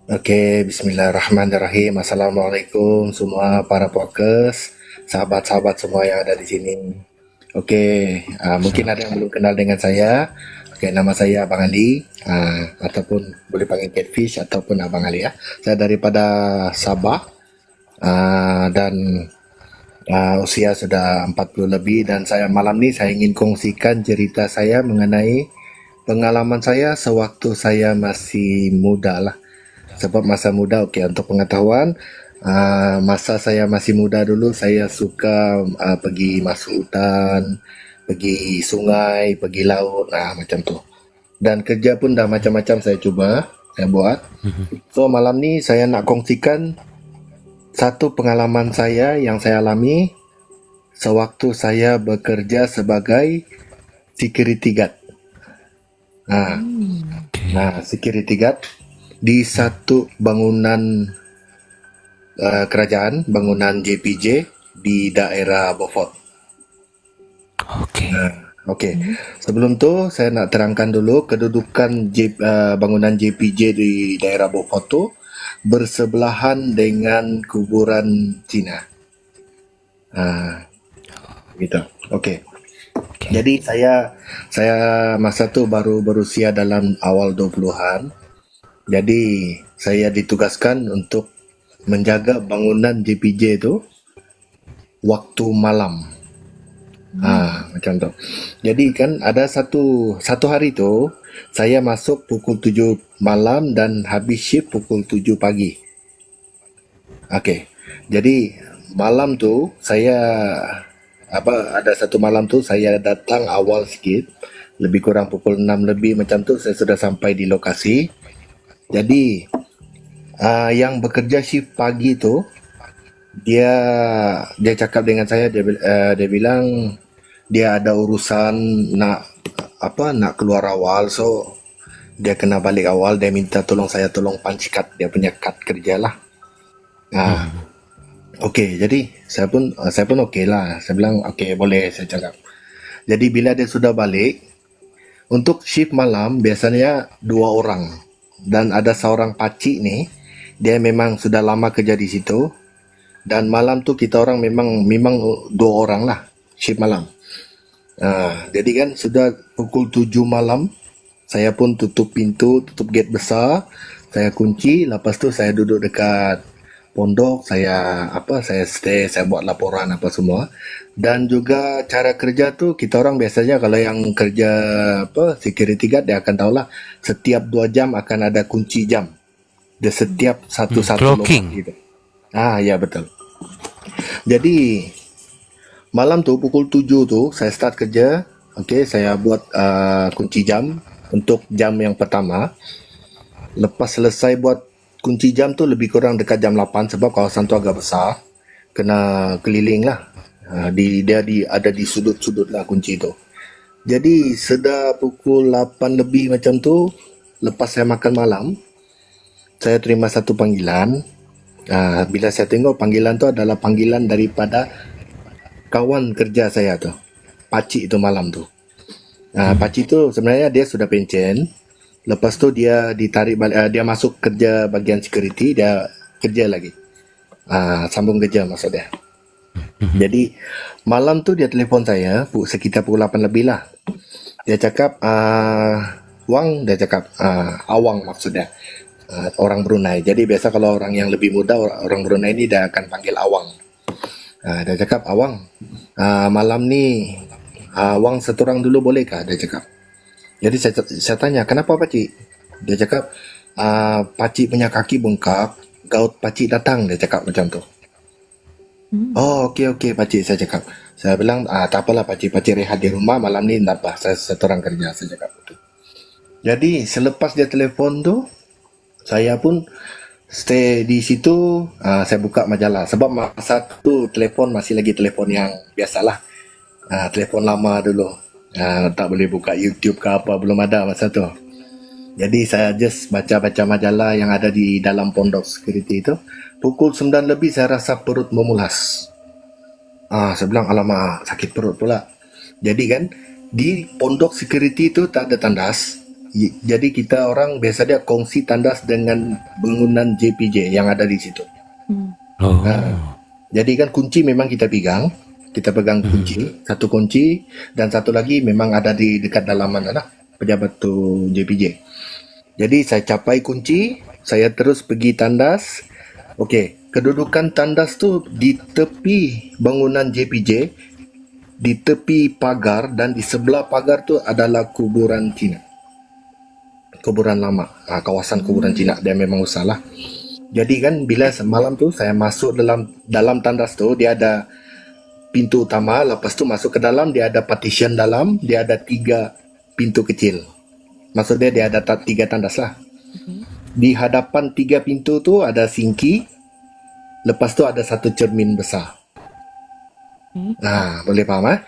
Oke, bismillahirrahmanirrahim. Assalamualaikum semua para pokers, sahabat-sahabat semua yang ada di sini. Oke, mungkin Sa- ada yang belum kenal dengan saya. Oke, nama saya Abang Ali, ataupun boleh panggil Catfish ataupun Abang Ali ya. Saya daripada Sabah, dan usia sudah 40 lebih, dan saya malam ini saya ingin kongsikan cerita saya mengenai pengalaman saya sewaktu saya masih muda lah. Sebab masa muda, okey, untuk pengetahuan, masa saya masih muda dulu saya suka pergi masuk hutan, pergi sungai, pergi laut, macam tu. Dan kerja pun dah macam-macam saya cuba, saya buat. So malam ni saya nak kongsikan satu pengalaman saya yang saya alami sewaktu saya bekerja sebagai security guard. Ah, Oke. security guard di satu bangunan kerajaan, bangunan JPJ di daerah Beaufort. Oke. Okey, sebelum tu saya nak terangkan dulu kedudukan bangunan JPJ di daerah Beaufort tu bersebelahan dengan kuburan Cina. Gitu. Okey. Oke. Jadi saya masa tu baru berusia dalam awal 20-an. Jadi saya ditugaskan untuk menjaga bangunan JPJ tu waktu malam. Macam tu. Jadi kan ada satu hari tu saya masuk pukul 7 malam dan habis shift pukul 7 pagi. Okey. Jadi malam tu saya ada satu malam tu saya datang awal sikit, lebih kurang pukul 6 lebih macam tu saya sudah sampai di lokasi. Jadi yang bekerja shift pagi tu dia dia cakap dengan saya, dia bilang dia ada urusan nak nak keluar awal, so dia kena balik awal, dia minta tolong saya tolong punch card dia punya kad kerja lah. ah okey, jadi saya pun okey lah, saya bilang okey boleh, saya cakap. Jadi bila dia sudah balik untuk shift malam biasanya dua orang, dan ada seorang pakcik ni, dia memang sudah lama kerja di situ, dan malam tu kita orang memang dua orang lah shift malam. Jadi kan sudah pukul 7 malam, saya pun tutup pintu, tutup gate besar, saya kunci, lepas tu saya duduk dekat pondok, saya stay, saya buat laporan apa semua. Dan juga cara kerja tu kita orang biasanya kalau yang kerja security guard dia akan tahulah setiap 2 jam akan ada kunci jam. Dia setiap satu-satu lubang Clocking. gitu. Ya betul. Jadi malam tu pukul 7 tu saya start kerja. Okey, saya buat kunci jam untuk jam yang pertama. Lepas selesai buat kunci jam tu lebih kurang dekat jam 8 sebab kawasan tu agak besar. Kena keliling lah. Ada di sudut-sudut lah kunci tu. Jadi sudah pukul 8 lebih macam tu, lepas saya makan malam, saya terima satu panggilan. Bila saya tengok panggilan tu adalah panggilan daripada kawan kerja saya tu, pakcik tu malam tu. Pakcik tu sebenarnya dia sudah pencen. Lepas tu dia ditarik balik, dia masuk kerja bagian security, dia kerja lagi. Sambung kerja maksud dia. Jadi malam tu dia telefon saya sekitar pukul 8 lebih lah. Dia cakap Wang, dia cakap Awang maksudnya. Orang Brunei. Jadi biasa kalau orang yang lebih muda, orang Brunei ni dia akan panggil Awang. Dia cakap, Awang, malam ni Awang setorang dulu boleh kah? Dia cakap. Jadi saya tanya, kenapa pakcik? Dia cakap, pakcik punya kaki bengkak, gaut pakcik datang, dia cakap macam tu. Oh, okey okey pakcik, saya cakap. Saya bilang, tak apalah pakcik, pakcik rehat di rumah malam ni, tak apa, saya setorang kerja, saya cakap betul. Jadi selepas dia telefon tu, saya pun stay di situ. Saya buka majalah sebab masa tu telefon masih lagi telefon yang biasalah, telefon lama dulu. Tak boleh buka YouTube ke apa, belum ada masa tu. Jadi saya just baca-baca majalah yang ada di dalam pondok security itu. Pukul 9 lebih saya rasa perut memulas. Saya bilang alamak, sakit perut pula. Jadi kan di pondok security itu tak ada tandas. Jadi kita orang biasa dia kongsi tandas dengan bangunan JPJ yang ada di situ. Oh. Jadi kan kunci memang kita pegang kunci, satu kunci dan satu lagi memang ada di dekat dalaman lah pejabat tu JPJ. Jadi saya capai kunci, saya terus pergi tandas. Okey, kedudukan tandas tu di tepi bangunan JPJ, di tepi pagar dan di sebelah pagar tu adalah kuburan Cina. Kuburan lama, kawasan kuburan Cina dia memang besar lah. Jadi kan bila semalam tu saya masuk dalam tandas tu, dia ada pintu utama, lepas tu masuk ke dalam dia ada partition dalam, dia ada 3 pintu kecil. Maksudnya dia ada 3 tandas lah. Di hadapan 3 pintu tu ada sinki, lepas tu ada satu cermin besar. Boleh faham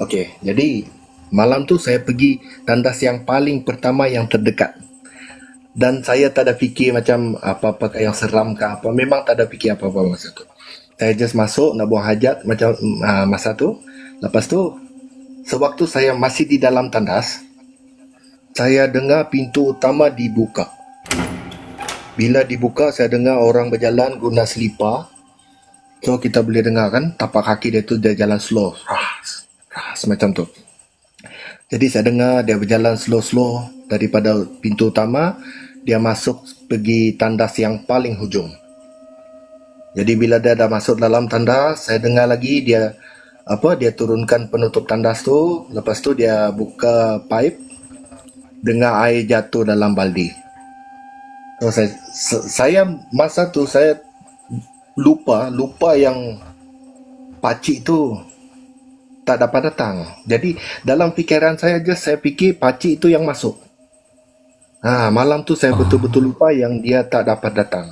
Okey, jadi malam tu saya pergi tandas yang paling pertama yang terdekat. Dan saya tak ada fikir macam apa-apa yang seram ke apa. Memang tak ada fikir apa-apa masa tu. Saya just masuk nak buang hajat macam masa tu. Lepas tu, sewaktu saya masih di dalam tandas, saya dengar pintu utama dibuka. Bila dibuka, saya dengar orang berjalan guna selipar. So, kita boleh dengar kan, tapak kaki dia tu dia jalan slow. Semacam tu. Jadi, saya dengar dia berjalan slow-slow daripada pintu utama. Dia masuk pergi tandas yang paling hujung. Jadi bila dia dah masuk dalam tandas, saya dengar lagi dia turunkan penutup tandas tu, lepas tu dia buka pipe, dengar air jatuh dalam baldi. So, saya masa tu saya lupa yang pakcik tu tak dapat datang. Jadi dalam fikiran saya fikir pakcik itu yang masuk. Malam tu saya betul-betul lupa yang dia tak dapat datang.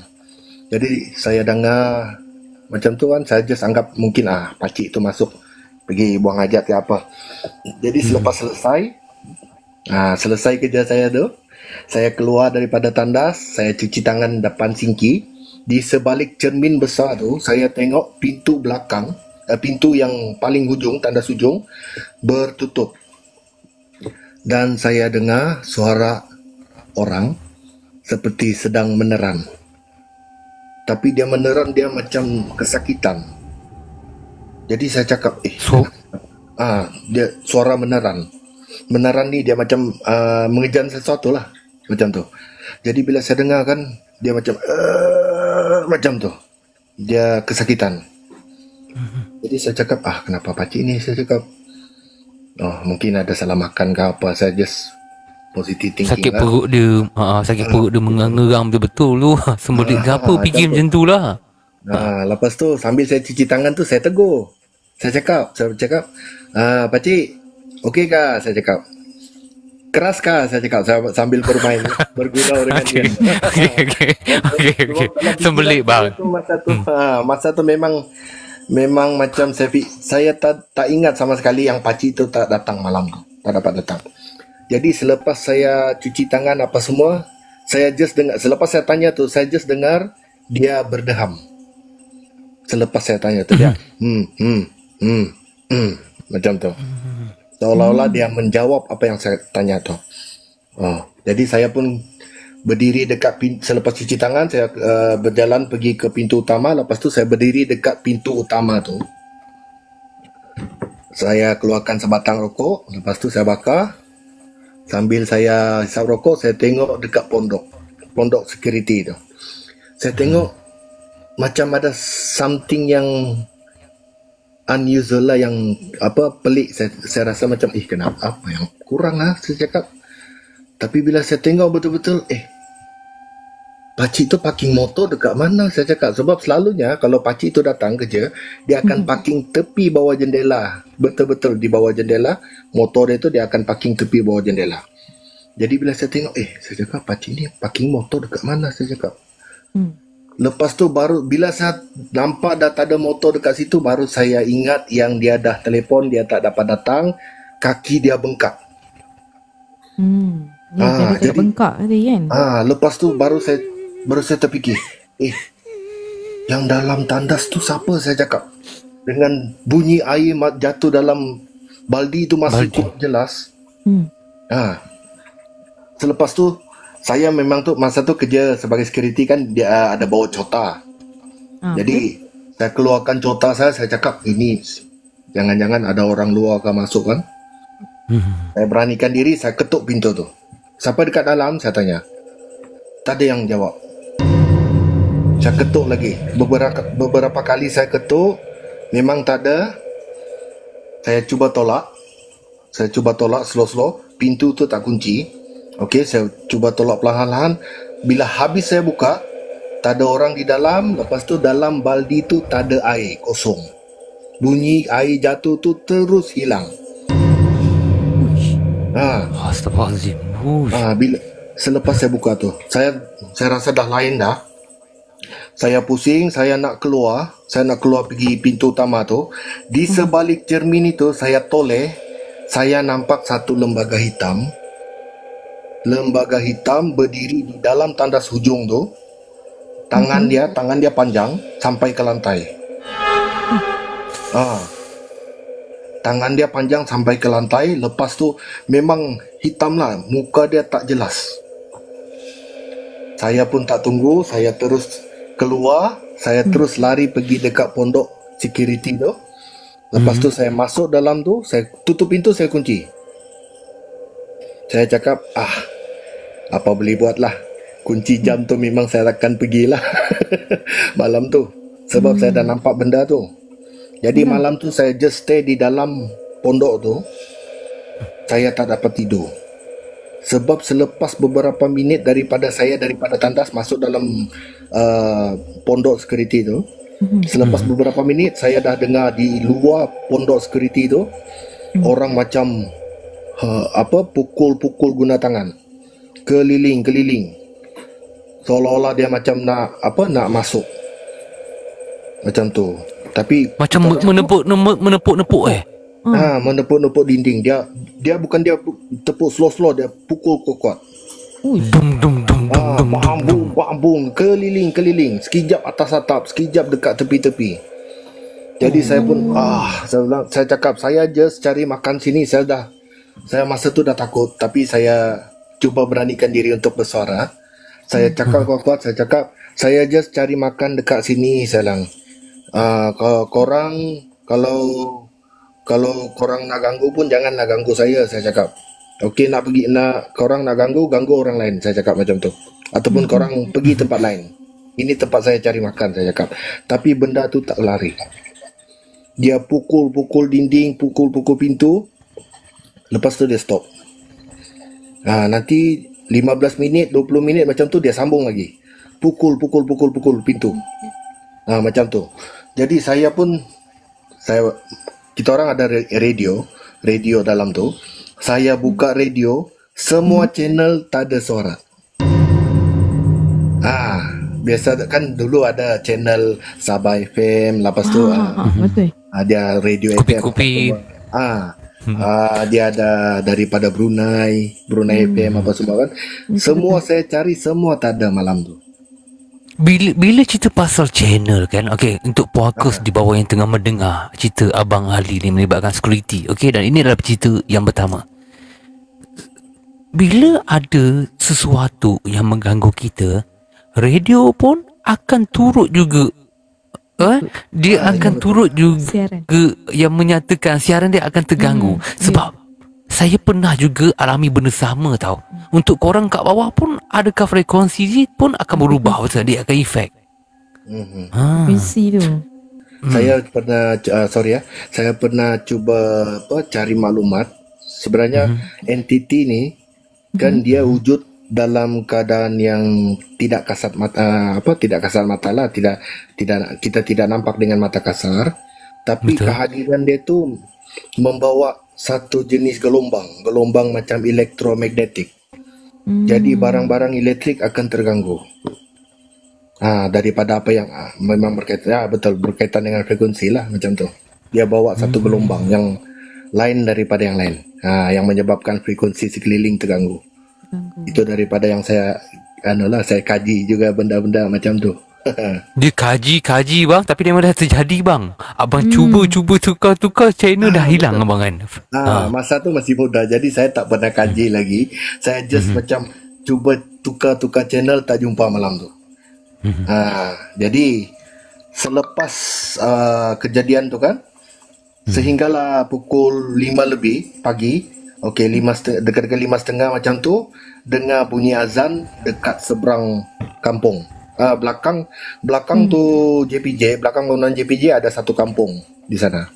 Jadi saya dengar macam tu kan, saya just anggap mungkin pakcik tu masuk pergi buang hajat ke apa. Jadi selepas selesai kerja saya tu, saya keluar daripada tandas, saya cuci tangan depan sinki. Di sebalik cermin besar tu, saya tengok pintu belakang, pintu yang paling hujung, tandas hujung bertutup. Dan saya dengar suara orang seperti sedang meneran. Tapi dia meneran, dia macam kesakitan. Jadi saya cakap, dia suara meneran. Meneran ni dia macam mengejar sesuatu lah. Macam tu. Jadi bila saya dengar kan, dia macam tu. Dia kesakitan. Jadi saya cakap, kenapa pakcik ni? Saya cakap, mungkin ada salah makan ke apa. Saya just positive thinking Sakit lah. perut dia, sakit perut dia mengeram betul tu. Sembelit ke apa fikir macam tu lah. Lepas tu sambil saya cuci tangan tu saya tegur. Saya cakap, pakcik, okey kah? Saya cakap, keras kah? Saya cakap, saya sambil bermain bergurau dengan dia. Okay. Sembelit bang. Masa tu memang macam saya tak ingat sama sekali yang pakcik tu tak datang malam tu. Tak dapat datang. Jadi selepas saya cuci tangan apa semua, saya just dengar, selepas saya tanya tu, saya just dengar dia berdeham. Selepas saya tanya tu dia macam tu. Seolah-olah dia menjawab apa yang saya tanya tu. Jadi saya pun berdiri dekat selepas cuci tangan, saya berjalan pergi ke pintu utama. Lepas tu saya berdiri dekat pintu utama tu. Saya keluarkan sebatang rokok, lepas tu saya bakar. Sambil saya hisap rokok, saya tengok dekat pondok security tu. Saya tengok macam ada something yang unusual lah, yang pelik. Saya rasa macam kenapa, apa yang kurang lah, saya cakap. Tapi bila saya tengok betul-betul, pakcik tu parking motor dekat mana, saya cakap. Sebab selalunya kalau pakcik tu datang kerja, dia akan parking tepi bawah jendela. Betul-betul di bawah jendela. Motor dia tu dia akan parking tepi bawah jendela. Jadi bila saya tengok, saya cakap, pakcik ni parking motor dekat mana, saya cakap. Lepas tu baru bila saya nampak dah tak ada motor dekat situ, baru saya ingat yang dia dah telefon, dia tak dapat datang, kaki dia bengkak. Jadi bengkak tadi kan. Lepas tu baru saya terfikir, yang dalam tandas tu siapa, saya cakap. Dengan bunyi air jatuh dalam baldi tu masih cukup jelas. selepas tu saya memang tu masa tu kerja sebagai security kan, dia ada bawa cota. Jadi saya keluarkan cota saya cakap ini jangan-jangan ada orang luar akan masuk kan. Saya beranikan diri, saya ketuk pintu tu. Siapa dekat dalam, saya tanya. Tak ada yang jawab. Saya ketuk lagi. Beberapa kali saya ketuk, memang tak ada. Saya cuba tolak slow-slow. Pintu tu tak kunci. Okey, saya cuba tolak perlahan-lahan. Bila habis saya buka, tak ada orang di dalam. Lepas tu dalam baldi tu tak ada air, kosong. Bunyi air jatuh tu terus hilang. Astaghfirullahaladzim. Bila selepas saya buka tu, saya rasa dah lain dah. Saya pusing, saya nak keluar pergi pintu utama tu. Di sebalik cermin itu saya toleh, saya nampak satu lembaga hitam. Lembaga hitam berdiri di dalam tandas hujung tu. Tangan dia panjang sampai ke lantai. Tangan dia panjang sampai ke lantai. Lepas tu memang hitam lah, muka dia tak jelas. Saya pun tak tunggu, saya terus keluar. Saya terus lari pergi dekat pondok security tu. Lepas tu saya masuk dalam tu, saya tutup pintu, saya kunci. Saya cakap, apa boleh buat lah. Kunci jam tu memang saya akan pergilah malam tu. Sebab saya dah nampak benda tu. Jadi malam tu saya just stay di dalam pondok tu. Saya tak dapat tidur. Sebab selepas beberapa minit daripada tandas masuk dalam pondok security tu, selepas beberapa minit saya dah dengar di luar pondok security tu orang macam pukul-pukul guna tangan, keliling seolah-olah dia macam nak masuk macam tu. Tapi macam menepuk menepuk dinding. Dia bukan dia tepuk slow, dia pukul kuat. Bambung keliling, sekejap atas atap, sekejap dekat tepi-tepi. Jadi saya pun saya cakap saya just cari makan sini. Saya masa tu dah takut, tapi saya cuba beranikan diri untuk bersuara. Saya cakap kuat-kuat, saya cakap saya just cari makan dekat sini. Saya bilang, kalau korang nak ganggu pun janganlah ganggu saya cakap. Okey, korang nak ganggu orang lain, saya cakap macam tu. Ataupun korang pergi tempat lain. Ini tempat saya cari makan, saya cakap. Tapi benda tu tak lari. Dia pukul dinding, pukul pintu. Lepas tu dia stop. Nanti 15 minit, 20 minit macam tu dia sambung lagi. Pukul pintu. Macam tu. Jadi kita orang ada radio dalam tu. Saya buka radio, semua channel tak ada suara. Biasa kan dulu ada channel Sabah FM, lepas tu betul. Dia radio Kopi-kopi. FM. Dia ada daripada Brunei FM apa semua kan. Semua saya cari, semua tak ada malam tu. Bila cerita pasal channel kan, okey, untuk puakas di bawah yang tengah mendengar cerita Abang Ali ni melibatkan security, okey, dan ini adalah cerita yang pertama. Bila ada sesuatu yang mengganggu kita, radio pun akan turut juga. Dia akan turut juga Siaran. yang menyatakan siaran dia akan terganggu. Sebab saya pernah juga alami benda sama tau. Untuk korang kat bawah pun, adakah frekuensi pun akan berubah, betul? Dia akan efek. Frekuensi tu. Saya pernah saya pernah cuba cari maklumat. Sebenarnya entiti ni kan dia wujud dalam keadaan yang tidak kasat mata, tidak kasat mata lah, kita tidak nampak dengan mata kasar, tapi Betul. kehadiran dia tu membawa satu jenis gelombang macam elektromagnetik. Jadi barang-barang elektrik akan terganggu. Daripada apa yang memang berkaitan dengan frekuensi lah macam tu. Dia bawa satu gelombang yang lain daripada yang lain. Yang menyebabkan frekuensi sekeliling terganggu. Itu daripada yang saya saya kaji juga benda-benda macam tu. Dia kaji bang, tapi dia dah terjadi bang. Abang cuba tukar channel dah hilang abang kan. Masa tu masih muda, jadi saya tak pernah kaji lagi. Saya just macam cuba tukar channel, tak jumpa malam tu. Jadi selepas kejadian tu kan, sehinggalah pukul 5 lebih pagi, okey, dekat-dekat 5:30 macam tu, dengar bunyi azan dekat seberang kampung. Belakang tu JPJ, belakang bangunan JPJ ada satu kampung di sana.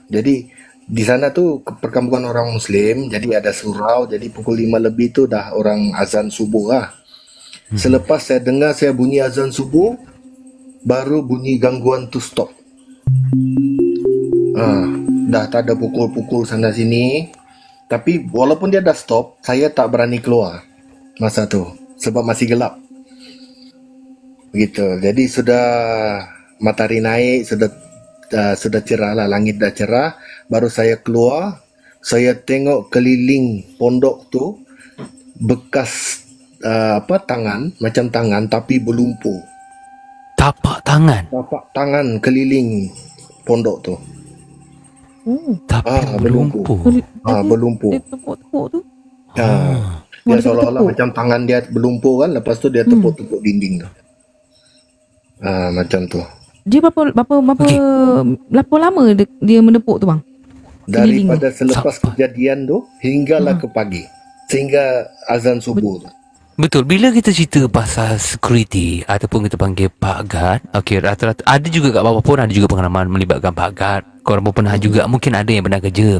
Jadi di sana tu perkampungan orang Muslim, jadi ada surau, jadi pukul 5 lebih tu dah orang azan subuh lah. Selepas saya dengar bunyi azan subuh, baru bunyi gangguan tu stop. Dah tak ada pukul-pukul sana sini. Tapi walaupun dia dah stop, saya tak berani keluar masa tu sebab masih gelap. Begitu. Jadi sudah matahari naik, sudah cerah lah, langit dah cerah, baru saya keluar. Saya tengok keliling pondok tu bekas tangan, macam tangan tapi berlumpur. Tapak tangan keliling pondok tu. Tapi berlumpur. Berlumpur. Dia tepuk-tepuk tu. Dia seolah-olah macam tangan dia berlumpur kan, lepas tu dia tepuk-tepuk dinding tu. Macam tu. Dia berapa lama dia menepuk tu bang? Daripada selepas kejadian tu hinggalah ke pagi, sehingga azan subuh tu. Betul. Bila kita cerita pasal security ataupun kita panggil Pak Guard, okey, rata-rata ada juga kat bawah pun ada juga pengalaman melibatkan Pak Guard. Korang pun pernah juga, mungkin ada yang pernah kerja.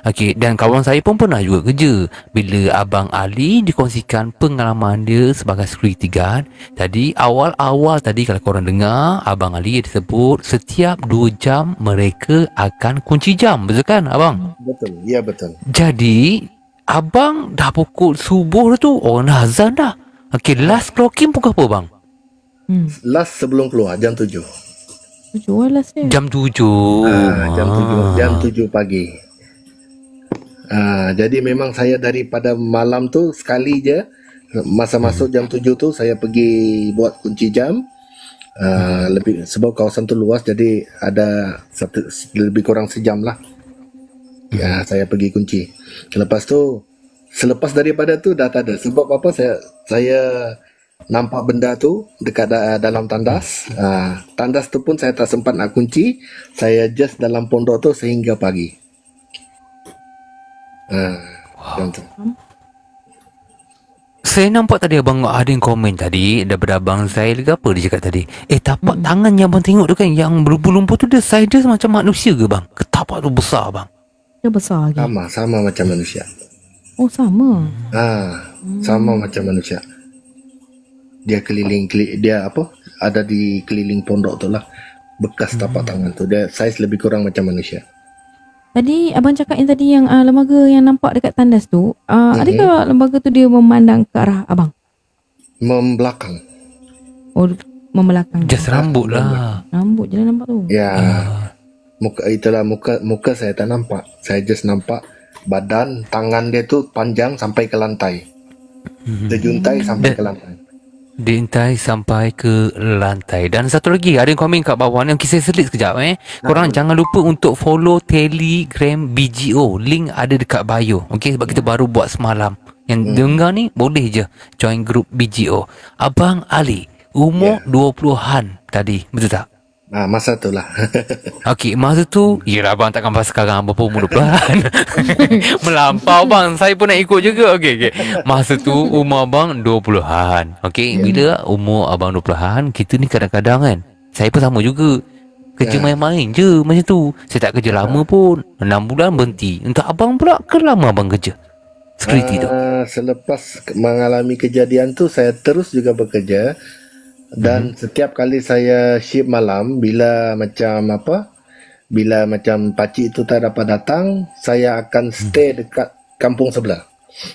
Okey, dan kawan saya pun pernah juga kerja. Bila Abang Ali dikongsikan pengalaman dia sebagai security guard, tadi awal-awal tadi kalau korang dengar, Abang Ali disebut setiap 2 jam mereka akan kunci jam. Betul kan abang? Betul. Ya, betul. Jadi abang dah pukul subuh tu, orang dah azan dah. Okey, last clocking pukul apa bang? Last sebelum keluar jam 7. 7 lah saya. Jam 7. Jam 7 pagi. Jadi memang saya daripada malam tu sekali je, masa masuk jam 7 tu saya pergi buat kunci jam. Lebih sebab kawasan tu luas, jadi ada lebih kurang sejam lah. Saya pergi kunci. Lepas tu, selepas daripada tu dah tak ada. Sebab apa, saya nampak benda tu dekat dalam tandas. Tandas tu pun saya tak sempat nak kunci. Saya just dalam pondok tu sehingga pagi. Macam tu. Saya nampak tadi abang ada yang komen tadi daripada abang saya ke apa dia cakap tadi. Tapak tangan yang abang tengok tu kan, yang berlumpur tu, dia size dia macam manusia ke bang? Ke tapak tu besar bang? Dia besar lagi. Sama macam manusia. Oh sama. Sama macam manusia. Dia ada di keliling pondok tu lah, bekas tapak tangan tu. Dia saiz lebih kurang macam manusia. Tadi abang cakap yang tadi yang lembaga yang nampak dekat tandas tu, adakah lembaga tu dia memandang ke arah abang? Membelakang. Oh, membelakang. Just rambut lah. Rambut je lah nampak tu. Ya. Muka saya tak nampak. Saya just nampak badan, tangan dia tu panjang sampai ke lantai. Terjuntai sampai ke lantai. Diintai sampai ke lantai. Dan satu lagi, ada yang komen kat bawah ni, saya selit sekejap korang jangan lupa untuk follow Telegram BGO. Link ada dekat bio. Okey, sebab kita baru buat semalam. Yang dengar ni boleh je join grup BGO. Abang Ali umur 20-an tadi, betul tak? Masa tu lah. Okey, masa tu, yelah abang takkan pas sekarang berapa umur 20-an. Melampau bang, saya pun nak ikut juga. Okey. Masa tu umur abang 20-an. Okey, bila umur abang 20-an, kita ni kadang-kadang kan, saya pun sama juga. Kerja main-main je macam tu. Saya tak kerja lama pun, 6 bulan berhenti. Untuk abang pula, ke lama abang kerja security tu? Selepas mengalami kejadian tu, saya terus juga bekerja. Dan setiap kali saya shift malam, bila macam pakcik itu tak dapat datang, saya akan stay dekat kampung sebelah.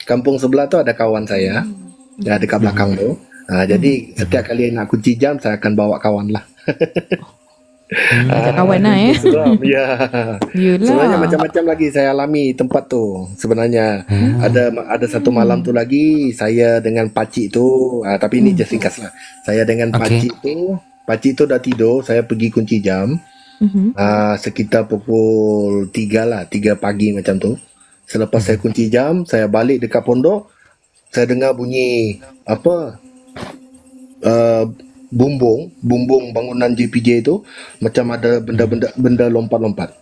Kampung sebelah tu ada kawan saya, dekat belakang tu. Jadi setiap kali nak kunci jam, saya akan bawa kawan lah. Macam kawan lah Seram. Ya. Sebenarnya Yelah. macam-macam lagi saya alami tempat tu. Sebenarnya ada satu malam tu lagi saya dengan pakcik tu, tapi ini just ringkas lah. Saya dengan Okey. pakcik tu dah tidur, saya pergi kunci jam. Sekitar pukul 3 lah, 3 pagi macam tu. Selepas saya kunci jam, saya balik dekat pondok, saya dengar bunyi apa? Bumbung bangunan JPJ tu macam ada benda lompat-lompat.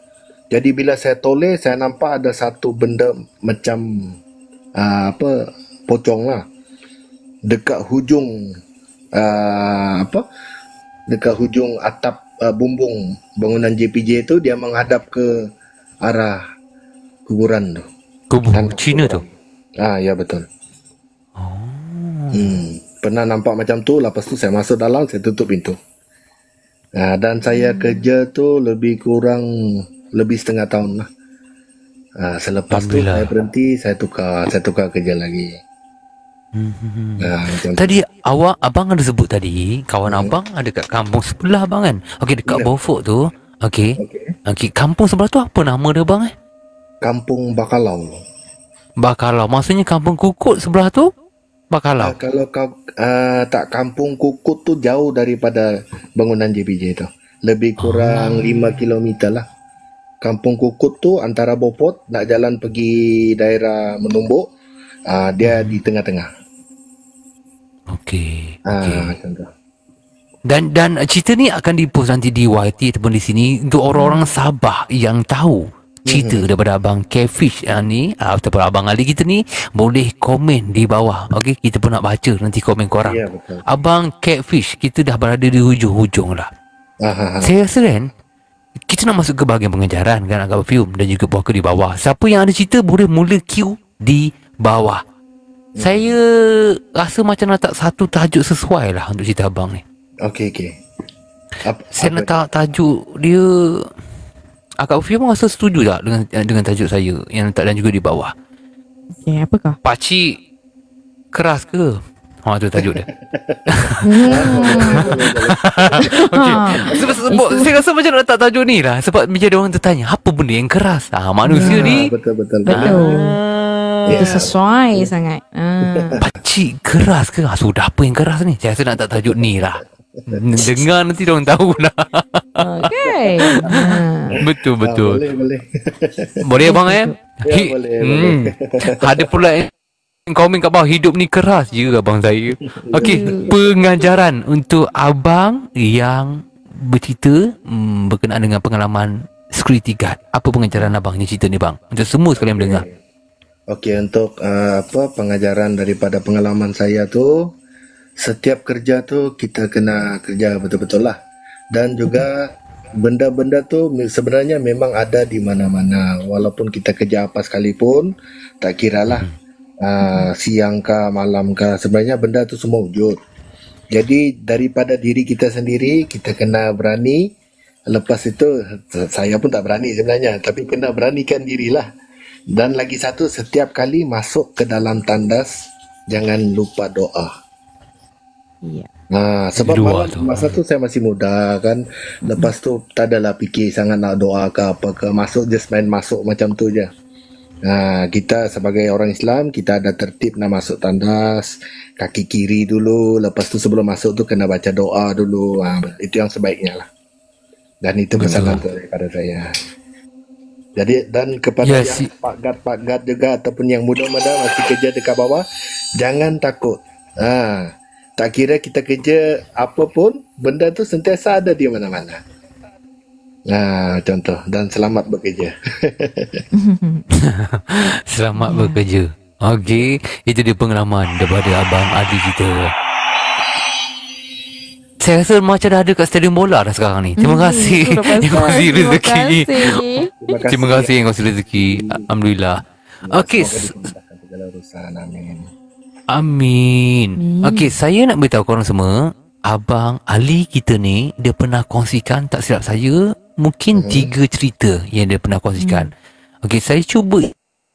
Jadi bila saya toleh, saya nampak ada satu benda macam pocong lah dekat hujung dekat hujung atap bumbung bangunan JPJ tu, dia menghadap ke arah kuburan tu. Kubur Tanah Cina tu. kuburan. Ya betul. Pernah nampak macam tu. Lepas tu saya masuk dalam, saya tutup pintu. Dan saya kerja tu lebih kurang setengah tahun lah. Selepas tu Alhamdulillah. saya berhenti, saya tukar kerja lagi. Macam tu. Tadi abang ada sebut tadi kawan abang ada kat kampung sebelah abang kan? Okey, dekat Ya. Beaufort tu. Okey. Okey. Okey, kampung sebelah tu apa nama dia bang Kampung Bakalau. Bakalau. Maksudnya kampung Kukut sebelah tu Bakalau. Kalau tak, Kampung Kukut tu jauh daripada bangunan JPJ tu. Lebih kurang 5 kilometer lah. Kampung Kukut tu antara Beaufort nak jalan pergi daerah Menumbuk, dia di tengah-tengah. Okey. Macam tu. Dan cerita ni akan dipost nanti di YT ataupun di sini untuk orang-orang Sabah yang tahu cerita daripada abang Catfish ni ataupun abang Ali kita ni, boleh komen di bawah. Okey, kita pun nak baca nanti komen korang. Ya, betul. Abang Catfish, kita dah berada di hujung-hujung lah. Ah. Saya rasa kan kita nak masuk ke bahagian pengajaran kan, agak film dan juga puaka di bawah. Siapa yang ada cerita boleh mula queue di bawah. Saya rasa macam nak tak satu tajuk sesuai lah untuk cerita abang ni. Okey. Saya nak tajuk dia. Akak Ufia pun rasa setuju tak dengan tajuk saya yang letak dan juga di bawah. Okay, apakah? Pakcik keras ke? Tu tajuk dia. Okey. Sebab saya rasa macam nak letak tajuk ni lah. Sebab macam ada orang tertanya, apa benda yang keras? Manusia ni. Betul. Betul. Itu sesuai sangat. Pakcik keras ke? Sudah apa yang keras ni? Saya rasa nak letak tajuk ni lah. Dengar nanti diorang tahu lah. Okay. Betul. Boleh. Boleh bang Ya, boleh. Ada pula komen kat bawah, hidup ni keras je abang saya. Okey, pengajaran untuk abang yang bercerita berkenaan dengan pengalaman security guard. Apa pengajaran abang ni cerita ni bang? Untuk semua sekalian mendengar. Okey, untuk pengajaran daripada pengalaman saya tu, setiap kerja tu kita kena kerja betul-betul lah. Dan juga benda-benda tu sebenarnya memang ada di mana-mana. Walaupun kita kerja apa sekalipun, tak kiralah siang kah, malam kah, sebenarnya benda tu semua wujud. Jadi daripada diri kita sendiri, kita kena berani. Lepas itu, saya pun tak berani sebenarnya, tapi kena beranikan dirilah. Dan lagi satu, setiap kali masuk ke dalam tandas, jangan lupa doa. Ya. Sebab Dua malam, masa tu saya masih muda kan. Lepas tu tak adalah fikir sangat nak doa ke apa ke. Masuk just main masuk macam tu je. Kita sebagai orang Islam, kita ada tertib nak masuk tandas, kaki kiri dulu. Lepas tu sebelum masuk tu kena baca doa dulu. Itu yang sebaiknya lah. Dan itu pesanan daripada saya. Jadi dan kepada yang Pak Gad juga ataupun yang muda-muda masih kerja dekat bawah, jangan takut. Tak kira kita kerja apa pun, benda tu sentiasa ada di mana-mana. Contoh, dan selamat bekerja. Selamat bekerja. Okey, itu dia pengalaman daripada abang Adi kita. Saya rasa macam dah ada kat stadium bola dah sekarang ni. Terima kasih. Yang kasih rezeki. Terima kasih yang kasih rezeki. Alhamdulillah. Okey. Segala urusan. Amin. Amin. Okey, saya nak beritahu korang semua, abang Ali kita ni dia pernah kongsikan, tak silap saya, mungkin 3 cerita yang dia pernah kongsikan. Okey, saya cuba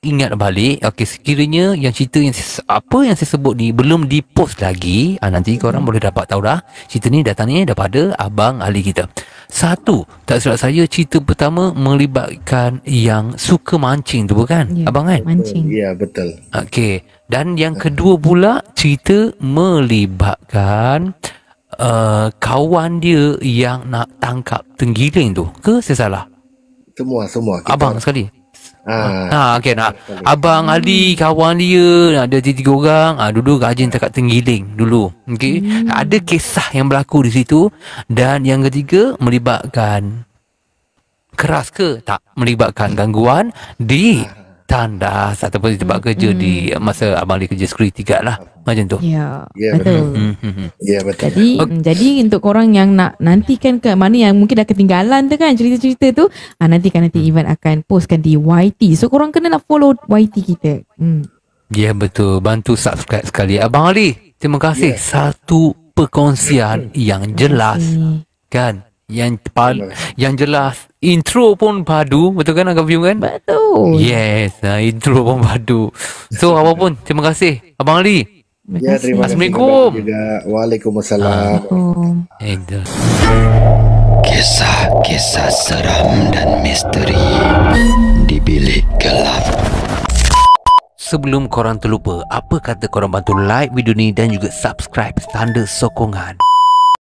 ingat balik, okey, sekiranya yang cerita yang apa yang saya sebut ni belum dipost lagi, nanti korang boleh dapat tahu dah. Cerita ni datangnya daripada abang ahli kita. Satu, tak silap saya, cerita pertama melibatkan yang suka mancing tu, bukan Ya, abang kan? mancing. Ya, betul. Okey, dan yang kedua pula cerita melibatkan kawan dia yang nak tangkap tenggiling tu. Ke saya salah? Semua kita Abang sekali. Okey, nak sekali. abang Ali, kawan dia, ada 3 orang, dulu rajin tangkap tenggiling dulu. Okey, ada kisah yang berlaku di situ. Dan yang ketiga melibatkan keras ke tak, melibatkan gangguan di tandas ataupun di tempat kerja di masa abang Ali kerja security guard lah, macam tu. Ya, Ya, betul. Ya, betul. Jadi untuk korang yang nak nantikan ke mana yang mungkin dah ketinggalan tu kan cerita-cerita tu, nantikan nanti Ivan akan postkan di YT. So korang kena nak follow YT kita. Ya, betul. Bantu subscribe sekali. Abang Ali, terima kasih. Satu perkongsian yang jelas, kan? Yang jelas. Intro pun padu, betul kan Agak View kan? Betul. Yes, intro pun padu. So apa pun, terima kasih Abang Ali. Ya, terima kasih. Assalamualaikum. Juga. Waalaikumsalam. Itu. Kisah-kisah seram dan misteri di bilik gelap. Sebelum korang terlupa, apa kata korang bantu like video ni dan juga subscribe tanda sokongan.